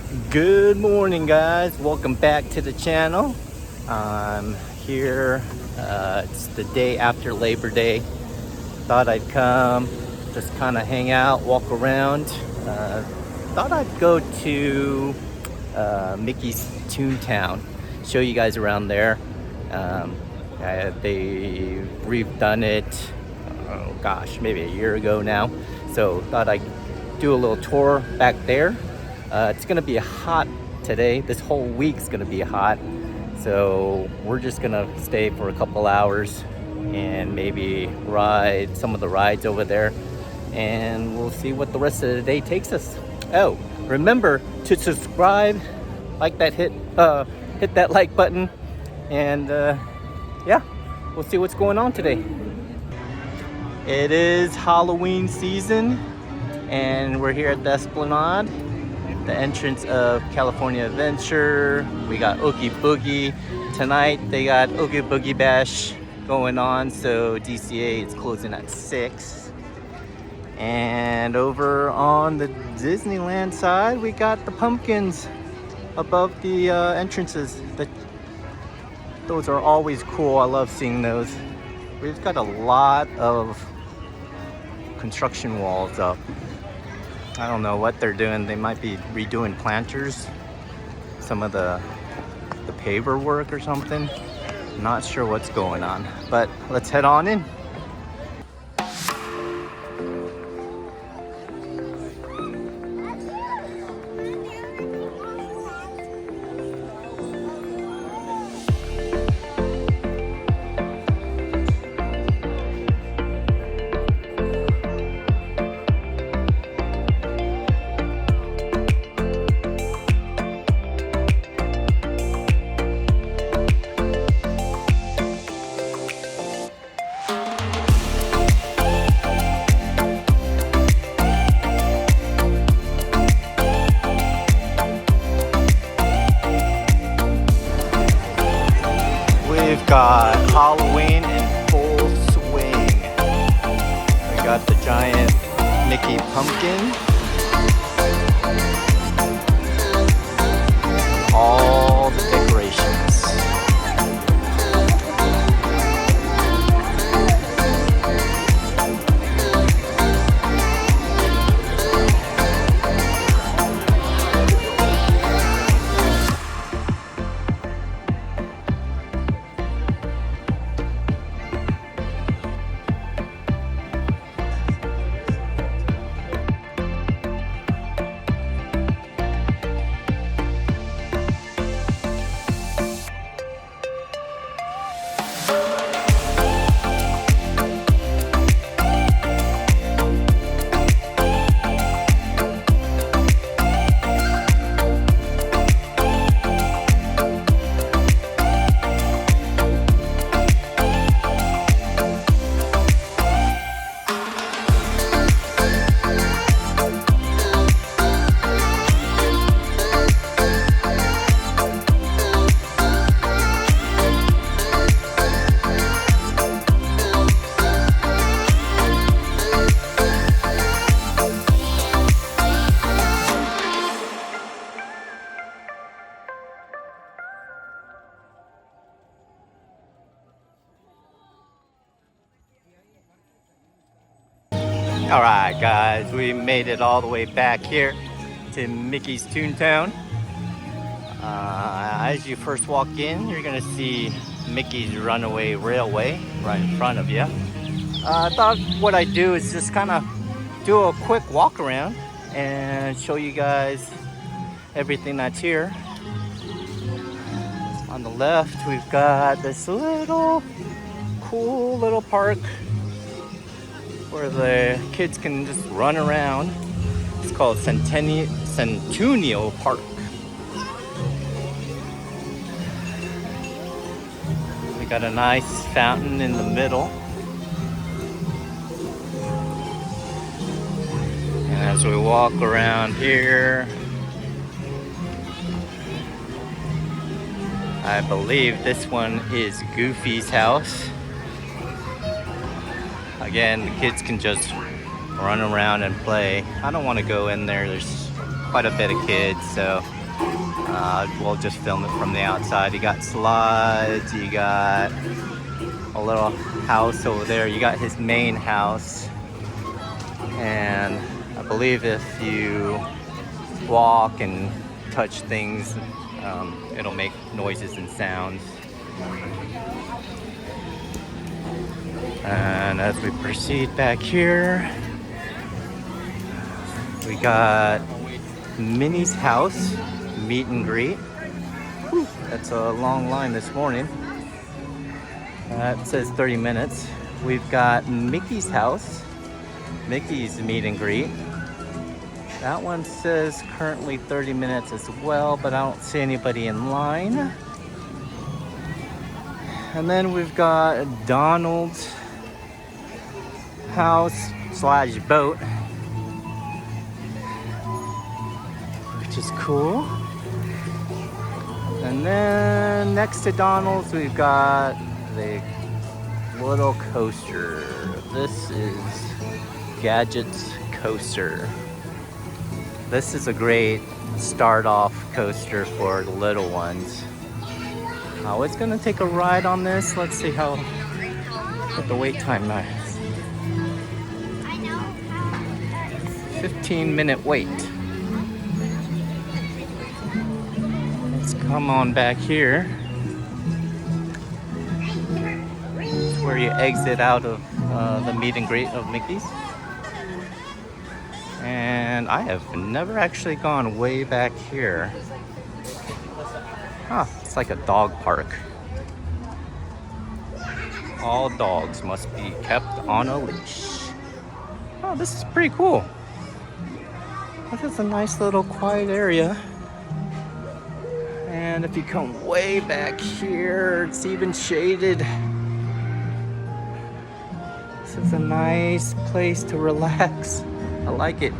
Good morning, guys. Welcome back to the channel. I'm here. It's the day after Labor Day. Thought I'd come, just kind of hang out, walk around. Thought I'd go to Mickey's Toontown, show you guys around there. They redone it, oh gosh, maybe a year ago now. So thought I'd do a little tour back there. It's gonna be hot today. This whole week's gonna be hot. So we're just gonna stay for a couple hours and maybe ride some of the rides over there. And we'll see what the rest of the day takes us. Oh, remember to subscribe, hit that like button. And yeah, we'll see what's going on today. It is Halloween season and we're here at the Esplanade, the entrance of California Adventure. We got Oogie Boogie. Tonight they got Oogie Boogie Bash going on, so DCA is closing at 6. And over on the Disneyland side, we got the pumpkins above the entrances. Those are always cool. I love seeing those. We've got a lot of construction walls up. I don't know what they're doing. They might be redoing planters, some of the paver work or something. Not sure what's going on, but let's head on in. We've got Halloween in full swing. We got the giant Mickey pumpkin. All the decorations. All right, guys, we made it all the way back here to Mickey's Toontown. As you first walk in, you're gonna see Mickey's Runaway Railway right in front of you. I thought what I'd do is just kind of do a quick walk around and show you guys everything that's here. On the left, we've got this little cool little park where the kids can just run around. It's called Centennial Park. We got a nice fountain in the middle. And as we walk around here, I believe this one is Goofy's house. Again, the kids can just run around and play. I don't want to go in there. There's quite a bit of kids, so We'll just film it from the outside. You got slides, you got a little house over there. You got his main house. And I believe if you walk and touch things, it'll make noises and sounds. And as we proceed back here, we got Minnie's house, meet and greet. Whew, that's a long line this morning. It says 30 minutes. We've got Mickey's house, Mickey's meet and greet. That one says currently 30 minutes as well, but I don't see anybody in line. And then we've got Donald's house slash boat, which is cool. And then next to Donald's, we've got the little coaster. This is Gadget's coaster. This is a great start-off coaster for the little ones. I was gonna take a ride on this. Let's see what the wait time is. 15-minute wait. Let's come on back here. It's where you exit out of the meet and greet of Mickey's. And I have never actually gone way back here. Huh, it's like a dog park. All dogs must be kept on a leash. Oh, this is pretty cool. This is a nice little quiet area. And if you come way back here, it's even shaded. This is a nice place to relax. I like it.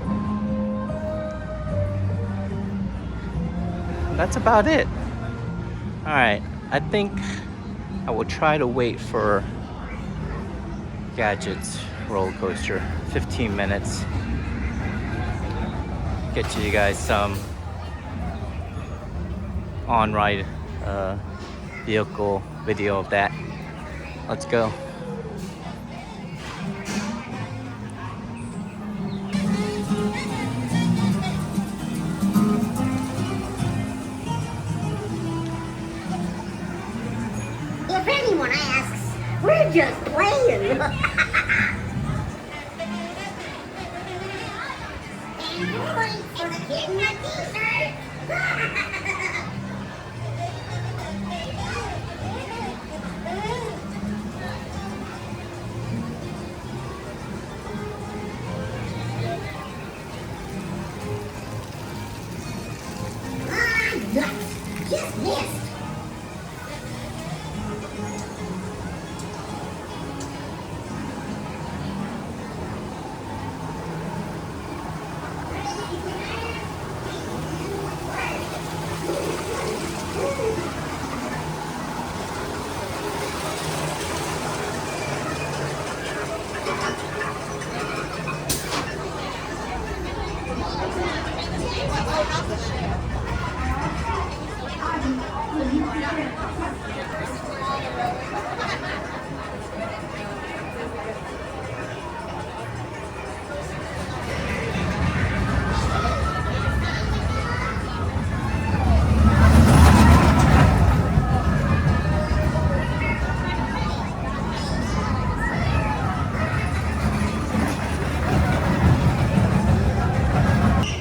That's about it. All right, I think I will try to wait for Gadget's roller coaster. 15 minutes. Get you guys some on-ride vehicle video of that. Let's go. If anyone asks, we're just playing. And wait for the kid in the t-shirt. Nuts! Just missed!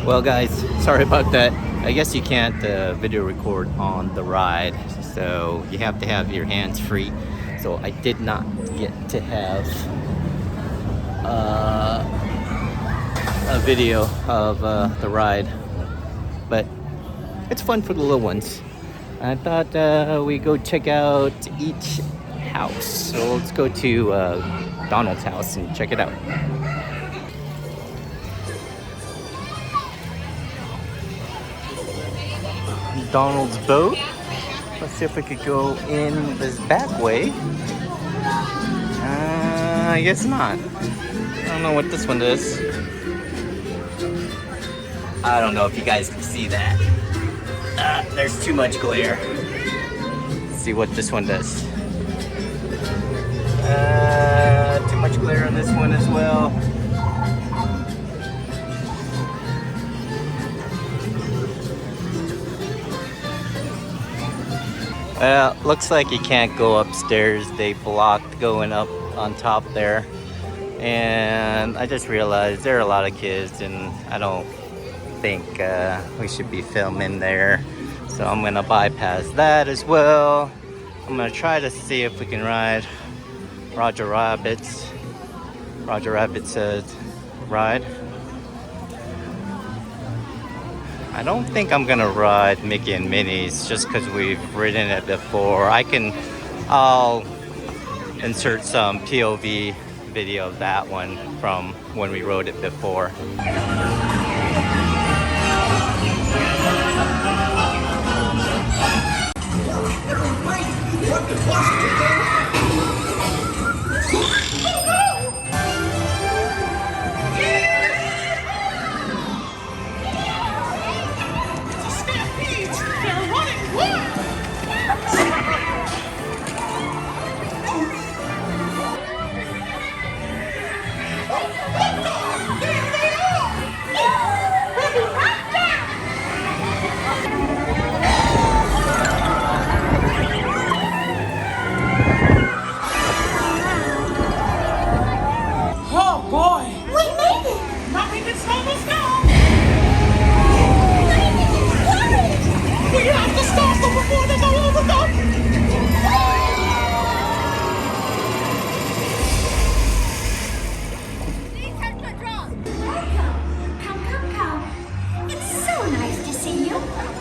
Well guys, sorry about that. I guess you can't video record on the ride, so you have to have your hands free. So I did not get to have a video of the ride, but it's fun for the little ones. I thought we go check out each house. So let's go to Donald's house and check it out. Donald's boat. Let's see if we could go in this back way. I guess not. I don't know what this one is. I don't know if you guys can see that. There's too much glare. Let's see what this one does. Too much glare on this one as well. Well, looks like you can't go upstairs. They blocked going up on top there. And I just realized there are a lot of kids and I don't think we should be filming there. So I'm gonna bypass that as well. I'm gonna try to see if we can ride Roger Rabbit's ride. I don't think I'm gonna ride Mickey and Minnie's just because we've ridden it before. I'll insert some POV video of that one from when we rode it before.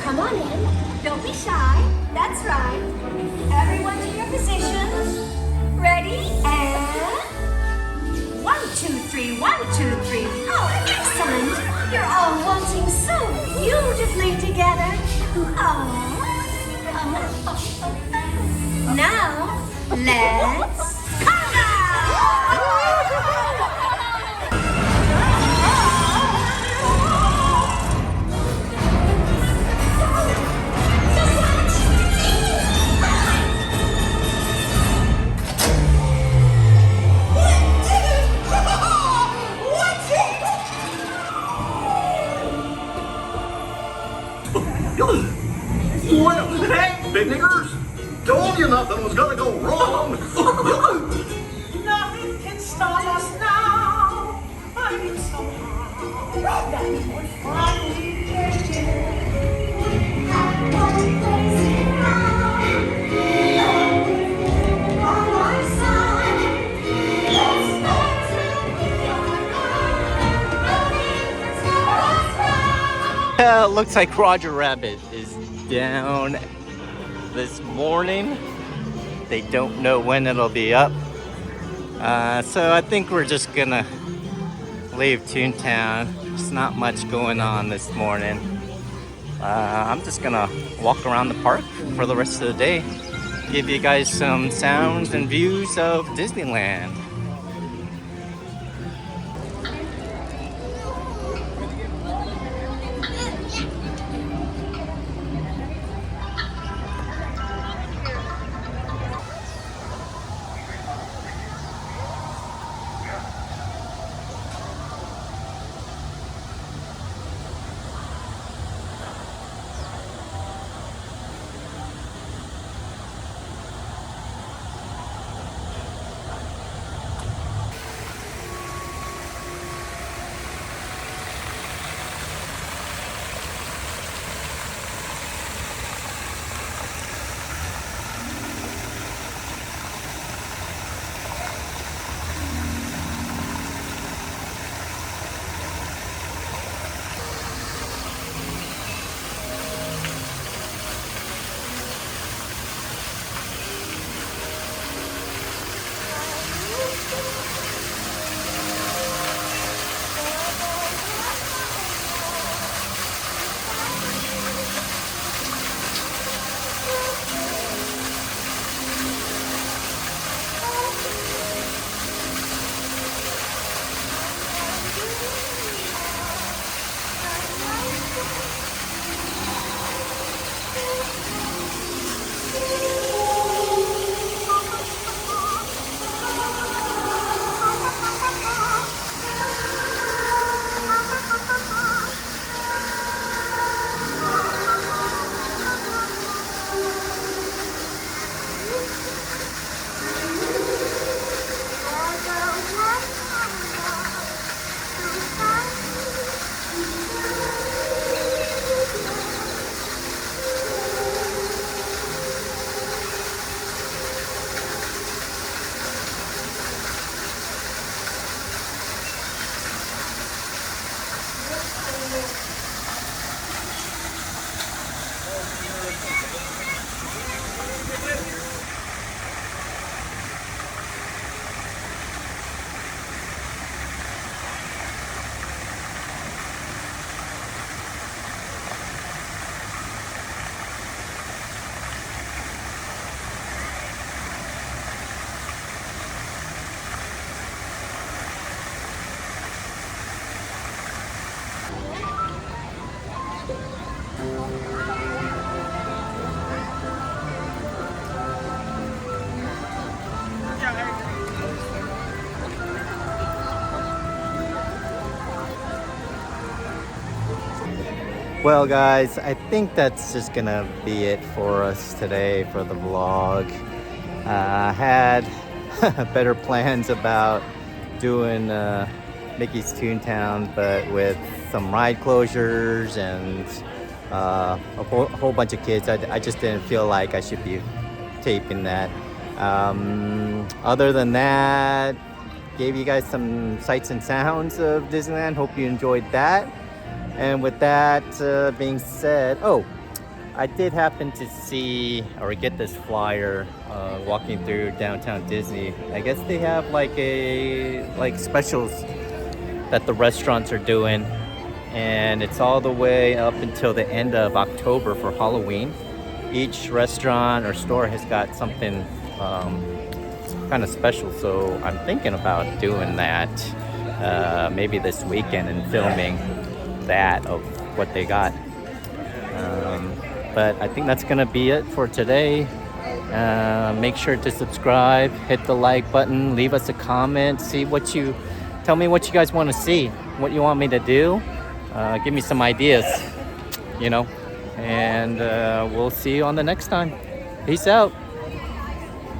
Come on in. Don't be shy. That's right. Everyone to your positions. Ready? And 1, 2, 3, 1, 2, 3. Oh, excellent. You're all waltzing so beautifully together. Oh. Now, let's Well, hey, big niggers! Told you nothing was gonna go wrong! Nothing can stop us now. I knew somehow that we would finally get Looks like Roger Rabbit is down this morning. They don't know when it'll be up. So I think we're just gonna leave Toontown. There's not much going on this morning. I'm just gonna walk around the park for the rest of the day. Give you guys some sounds and views of Disneyland. Well, guys, I think that's just gonna be it for us today for the vlog. I had better plans about doing Mickey's Toontown, but with some ride closures and a whole bunch of kids, I just didn't feel like I should be taping that. Other than that, gave you guys some sights and sounds of Disneyland. Hope you enjoyed that. And with that being said, oh, I did happen to see or get this flyer walking through downtown Disney. I guess they have like specials that the restaurants are doing, and it's all the way up until the end of October for Halloween. Each restaurant or store has got something kind of special, so I'm thinking about doing that maybe this weekend and filming that of what they got. But I think that's gonna be it for today. Make sure to subscribe, hit the like button, leave us a comment, tell me what you guys want to see, what you want me to do. Give me some ideas, and we'll see you on the next time. Peace out.